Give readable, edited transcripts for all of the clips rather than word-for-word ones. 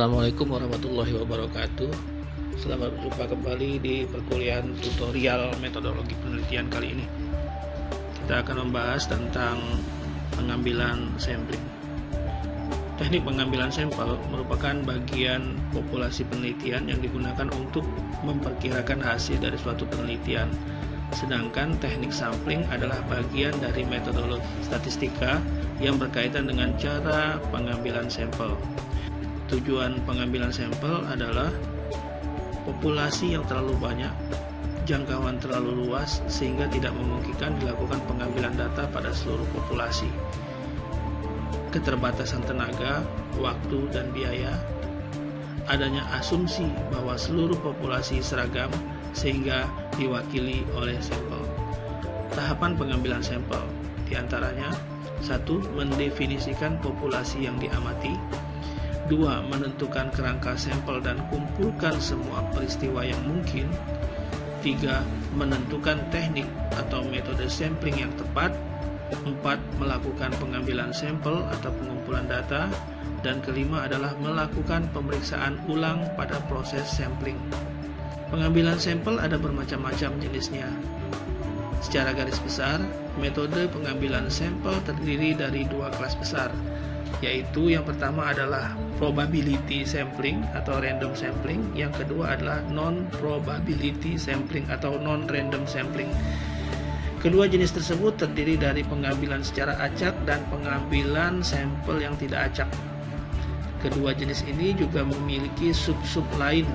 Assalamualaikum warahmatullahi wabarakatuh. Selamat berjumpa kembali di perkuliahan tutorial metodologi penelitian kali ini. Kita akan membahas tentang pengambilan sampling. Teknik pengambilan sampel merupakan bagian populasi penelitian yang digunakan untuk memperkirakan hasil dari suatu penelitian. Sedangkan teknik sampling adalah bagian dari metodologi statistika yang berkaitan dengan cara pengambilan sampel. Tujuan pengambilan sampel adalah populasi yang terlalu banyak, jangkauan terlalu luas sehingga tidak memungkinkan dilakukan pengambilan data pada seluruh populasi. Keterbatasan tenaga, waktu, dan biaya. Adanya asumsi bahwa seluruh populasi seragam sehingga diwakili oleh sampel. Tahapan pengambilan sampel diantaranya: 1. Mendefinisikan populasi yang diamati. 2. Menentukan kerangka sampel dan kumpulkan semua peristiwa yang mungkin. 3. Menentukan teknik atau metode sampling yang tepat. 4. Melakukan pengambilan sampel atau pengumpulan data. Dan kelima adalah melakukan pemeriksaan ulang pada proses sampling. Pengambilan sampel ada bermacam-macam jenisnya. Secara garis besar, metode pengambilan sampel terdiri dari dua kelas besar, yaitu yang pertama adalah probability sampling atau random sampling, yang kedua adalah non-probability sampling atau non-random sampling. Kedua jenis tersebut terdiri dari pengambilan secara acak dan pengambilan sampel yang tidak acak. Kedua jenis ini juga memiliki sub-sub lain,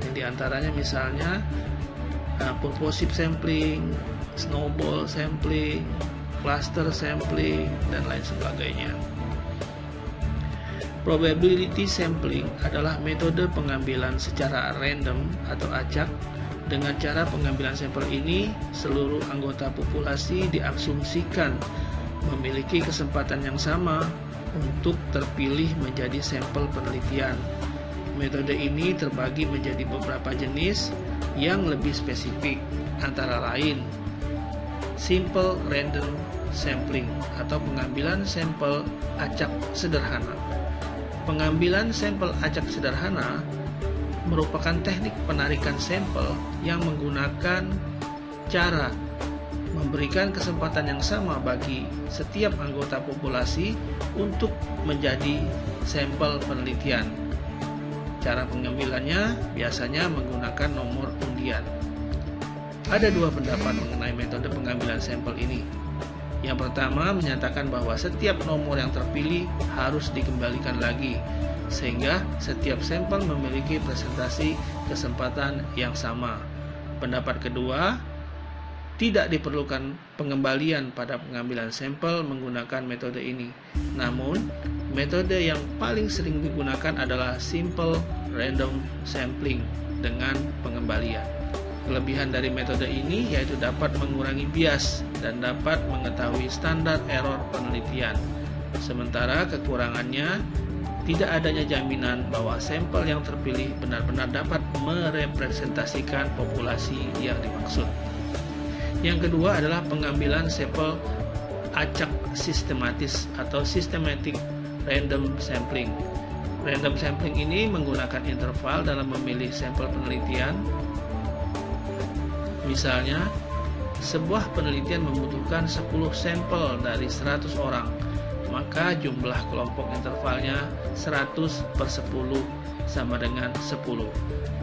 yang diantaranya misalnya purposive sampling, snowball sampling, cluster sampling, dan lain sebagainya. Probability sampling adalah metode pengambilan secara random atau acak. Dengan cara pengambilan sampel ini, seluruh anggota populasi diasumsikan memiliki kesempatan yang sama untuk terpilih menjadi sampel penelitian. Metode ini terbagi menjadi beberapa jenis yang lebih spesifik, antara lain simple random sampling atau pengambilan sampel acak sederhana. Pengambilan sampel acak sederhana merupakan teknik penarikan sampel yang menggunakan cara memberikan kesempatan yang sama bagi setiap anggota populasi untuk menjadi sampel penelitian. Cara pengambilannya biasanya menggunakan nomor undian. Ada dua pendapat mengenai metode pengambilan sampel ini. Yang pertama menyatakan bahwa setiap nomor yang terpilih harus dikembalikan lagi, sehingga setiap sampel memiliki presentasi kesempatan yang sama. Pendapat kedua, tidak diperlukan pengembalian pada pengambilan sampel menggunakan metode ini. Namun, metode yang paling sering digunakan adalah simple random sampling dengan pengembalian. Kelebihan dari metode ini yaitu dapat mengurangi bias dan dapat mengetahui standar error penelitian. Sementara kekurangannya, tidak adanya jaminan bahwa sampel yang terpilih benar-benar dapat merepresentasikan populasi yang dimaksud. Yang kedua adalah pengambilan sampel acak sistematis atau systematic random sampling. Random sampling ini menggunakan interval dalam memilih sampel penelitian. Misalnya, sebuah penelitian membutuhkan 10 sampel dari 100 orang, maka jumlah kelompok intervalnya 100/10 sama dengan 10.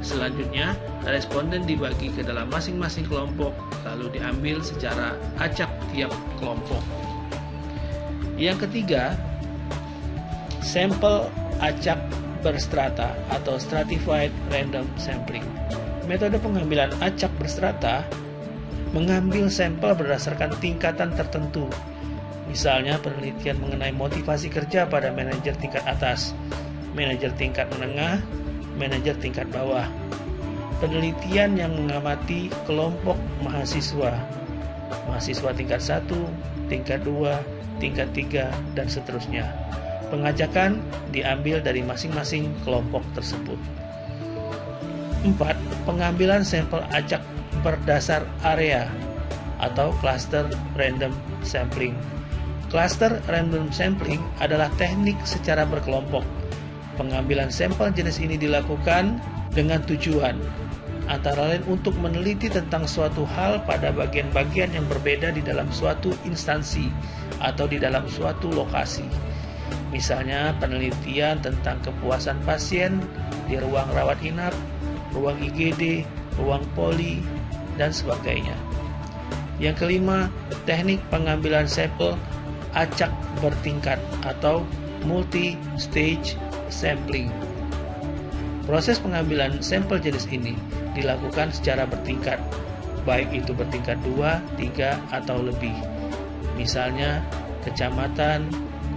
Selanjutnya, responden dibagi ke dalam masing-masing kelompok, lalu diambil secara acak tiap kelompok. Yang ketiga, sampel acak berstrata atau stratified random sampling. Metode pengambilan acak berstrata mengambil sampel berdasarkan tingkatan tertentu. Misalnya penelitian mengenai motivasi kerja pada manajer tingkat atas, manajer tingkat menengah, manajer tingkat bawah. Penelitian yang mengamati kelompok mahasiswa tingkat 1, tingkat 2, tingkat 3, dan seterusnya. Pengacakan diambil dari masing-masing kelompok tersebut. 4. Pengambilan sampel acak berdasar area atau cluster random sampling. Cluster random sampling adalah teknik secara berkelompok Pengambilan sampel jenis ini dilakukan dengan tujuan antara lain untuk meneliti tentang suatu hal pada bagian-bagian yang berbeda di dalam suatu instansi atau di dalam suatu lokasi. Misalnya penelitian tentang kepuasan pasien di ruang rawat inap, ruang IGD, ruang poli, dan sebagainya. Yang kelima, teknik pengambilan sampel acak bertingkat atau multi-stage sampling. Proses pengambilan sampel jenis ini dilakukan secara bertingkat, baik itu bertingkat 2, 3, atau lebih. Misalnya, kecamatan,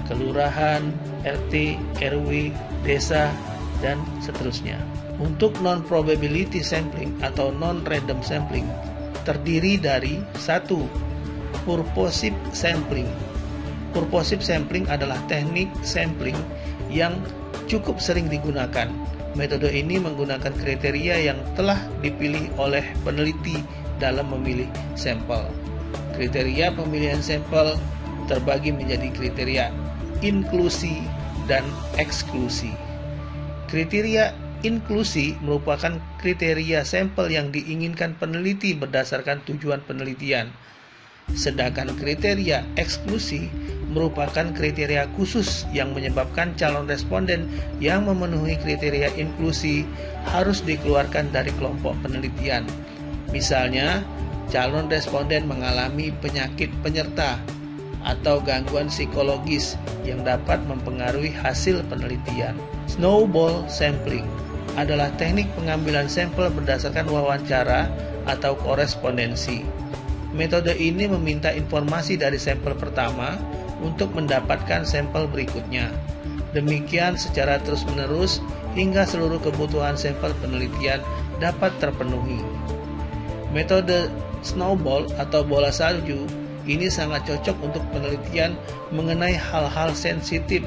kelurahan, RT, RW, desa, dan seterusnya. Untuk non-probability sampling atau non-random sampling terdiri dari 1. Purposive sampling. Purposive sampling adalah teknik sampling yang cukup sering digunakan. Metode ini menggunakan kriteria yang telah dipilih oleh peneliti dalam memilih sampel. Kriteria pemilihan sampel terbagi menjadi kriteria inklusi dan eksklusi. Kriteria inklusi merupakan kriteria sampel yang diinginkan peneliti berdasarkan tujuan penelitian. Sedangkan kriteria eksklusi merupakan kriteria khusus yang menyebabkan calon responden yang memenuhi kriteria inklusi harus dikeluarkan dari kelompok penelitian. Misalnya, calon responden mengalami penyakit penyerta atau gangguan psikologis yang dapat mempengaruhi hasil penelitian. Snowball sampling adalah teknik pengambilan sampel berdasarkan wawancara atau korespondensi. Metode ini meminta informasi dari sampel pertama untuk mendapatkan sampel berikutnya. Demikian secara terus-menerus hingga seluruh kebutuhan sampel penelitian dapat terpenuhi. Metode snowball atau bola salju ini sangat cocok untuk penelitian mengenai hal-hal sensitif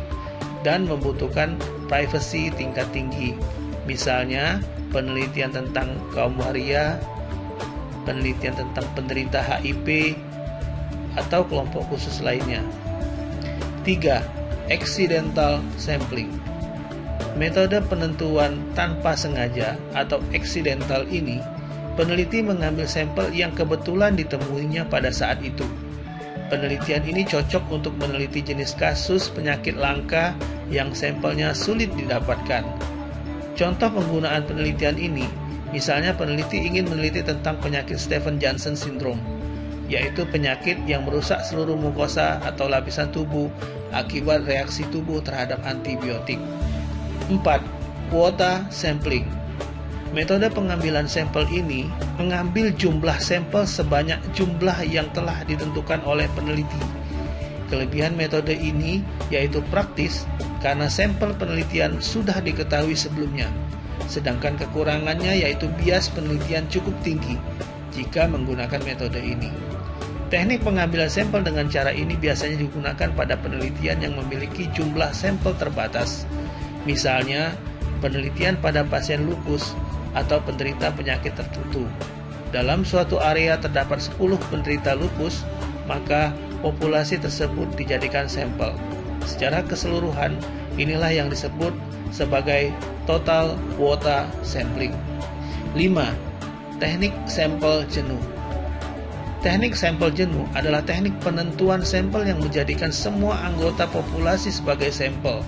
dan membutuhkan privasi tingkat tinggi. Misalnya, penelitian tentang kaum waria, penelitian tentang penderita HIV, atau kelompok khusus lainnya. 3. Accidental sampling. Metode penentuan tanpa sengaja atau accidental ini, peneliti mengambil sampel yang kebetulan ditemuinya pada saat itu. Penelitian ini cocok untuk meneliti jenis kasus penyakit langka yang sampelnya sulit didapatkan. Contoh penggunaan penelitian ini, misalnya peneliti ingin meneliti tentang penyakit Stevens-Johnson syndrome, yaitu penyakit yang merusak seluruh mukosa atau lapisan tubuh akibat reaksi tubuh terhadap antibiotik. 4. Kuota sampling. Metode pengambilan sampel ini mengambil jumlah sampel sebanyak jumlah yang telah ditentukan oleh peneliti. Kelebihan metode ini yaitu praktis karena sampel penelitian sudah diketahui sebelumnya. Sedangkan kekurangannya yaitu bias penelitian cukup tinggi jika menggunakan metode ini. Teknik pengambilan sampel dengan cara ini biasanya digunakan pada penelitian yang memiliki jumlah sampel terbatas. Misalnya, penelitian pada pasien lupus atau penderita penyakit tertentu. Dalam suatu area terdapat 10 penderita lupus, maka populasi tersebut dijadikan sampel. Secara keseluruhan, inilah yang disebut sebagai total quota sampling. 5. Teknik sampel jenuh. Teknik sampel jenuh adalah teknik penentuan sampel yang menjadikan semua anggota populasi sebagai sampel,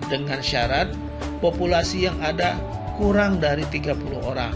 dengan syarat populasi yang ada kurang dari 30 orang.